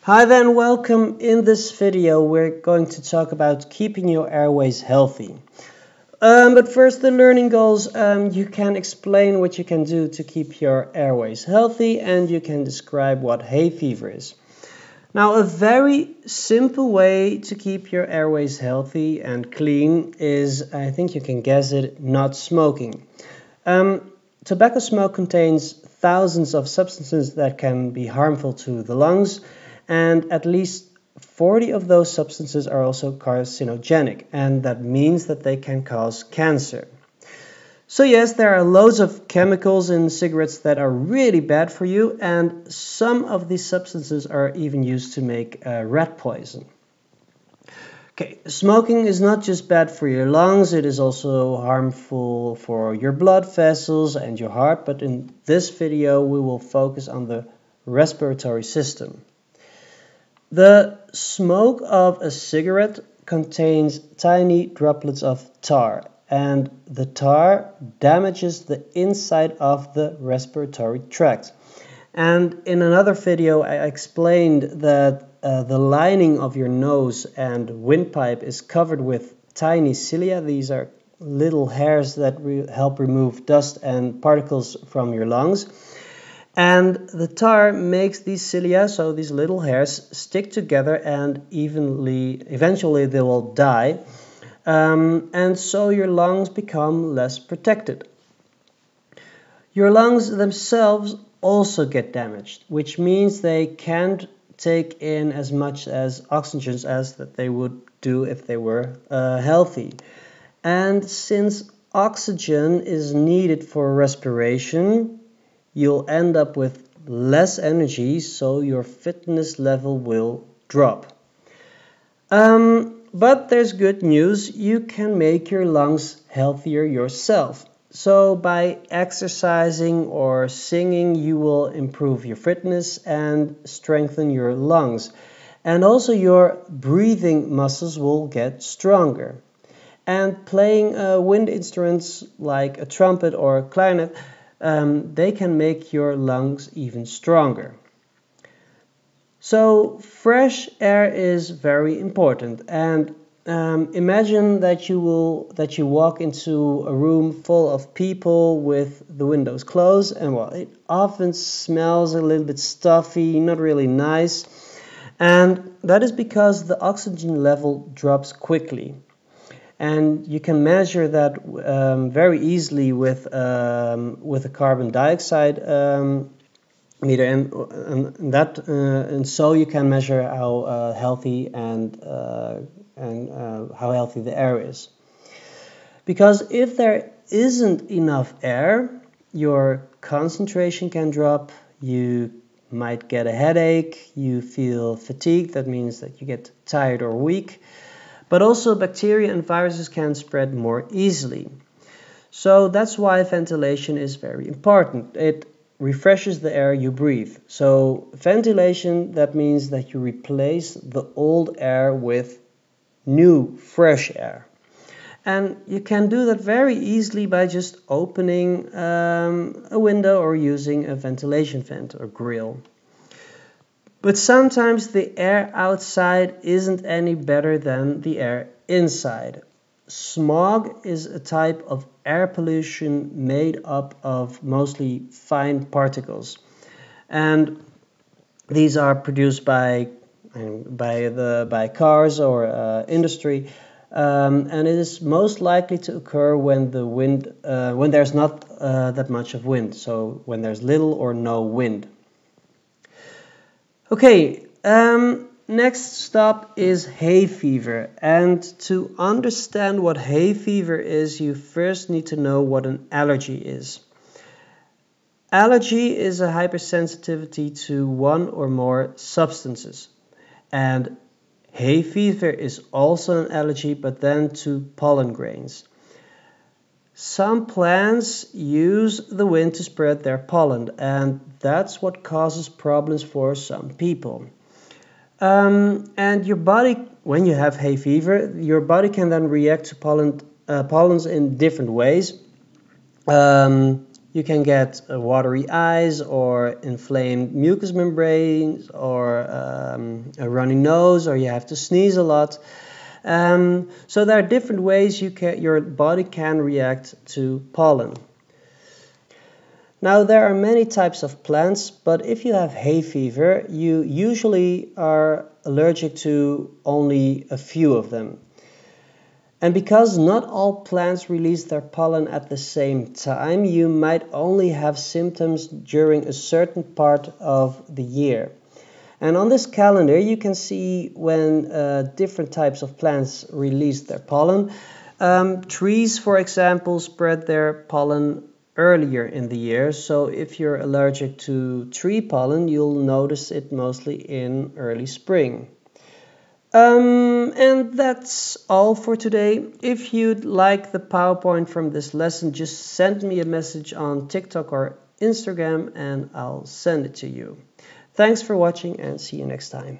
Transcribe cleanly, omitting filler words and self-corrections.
Hi there and welcome. In this video we're going to talk about keeping your airways healthy. But first, the learning goals. You can explain what you can do to keep your airways healthy, and you can describe what hay fever is. Now, a very simple way to keep your airways healthy and clean is, I think you can guess it, not smoking. Tobacco smoke contains thousands of substances that can be harmful to the lungs, and at least 40 of those substances are also carcinogenic, and that means that they can cause cancer. So yes, there are loads of chemicals in cigarettes that are really bad for you, and some of these substances are even used to make rat poison. Okay, smoking is not just bad for your lungs, it is also harmful for your blood vessels and your heart, but in this video we will focus on the respiratory system. The smoke of a cigarette contains tiny droplets of tar, and the tar damages the inside of the respiratory tract. And in another video I explained that the lining of your nose and windpipe is covered with tiny cilia. These are little hairs that help remove dust and particles from your lungs. And the tar makes these cilia, so these little hairs, stick together and eventually they will die. And so your lungs become less protected. Your lungs themselves also get damaged, which means they can't take in as much as oxygen as that they would do if they were healthy. And since oxygen is needed for respiration, you'll end up with less energy, so your fitness level will drop. But there's good news. You can make your lungs healthier yourself. So by exercising or singing, you will improve your fitness and strengthen your lungs. And also your breathing muscles will get stronger. And playing wind instruments like a trumpet or a clarinet, they can make your lungs even stronger. So fresh air is very important, and imagine that you walk into a room full of people with the windows closed, and well, it often smells a little bit stuffy, not really nice, and that is because the oxygen level drops quickly. And you can measure that very easily with a carbon dioxide meter, and so you can measure how healthy and how healthy the air is. Because if there isn't enough air, your concentration can drop. You might get a headache. You feel fatigued. That means that you get tired or weak. But also bacteria and viruses can spread more easily. So that's why ventilation is very important. It refreshes the air you breathe. So ventilation, that means that you replace the old air with new, fresh air. And you can do that very easily by just opening a window or using a ventilation vent or grill. But sometimes the air outside isn't any better than the air inside. Smog is a type of air pollution made up of mostly fine particles. And these are produced by cars or industry. And it is most likely to occur when there's not that much of wind, so when there's little or no wind. Okay, next stop is hay fever, and to understand what hay fever is, you first need to know what an allergy is. Allergy is a hypersensitivity to one or more substances, and hay fever is also an allergy, but then to pollen grains. Some plants use the wind to spread their pollen, and that's what causes problems for some people. And your body, when you have hay fever, your body can then react to pollens in different ways. You can get watery eyes or inflamed mucous membranes or a runny nose, or you have to sneeze a lot. So there are different ways your body can react to pollen. Now there are many types of plants, but if you have hay fever, you usually are allergic to only a few of them. And because not all plants release their pollen at the same time, you might only have symptoms during a certain part of the year. And on this calendar you can see when different types of plants release their pollen. Trees, for example, spread their pollen earlier in the year, so if you're allergic to tree pollen, you'll notice it mostly in early spring. And that's all for today. If you'd like the PowerPoint from this lesson, just send me a message on TikTok or Instagram and I'll send it to you. Thanks for watching and see you next time.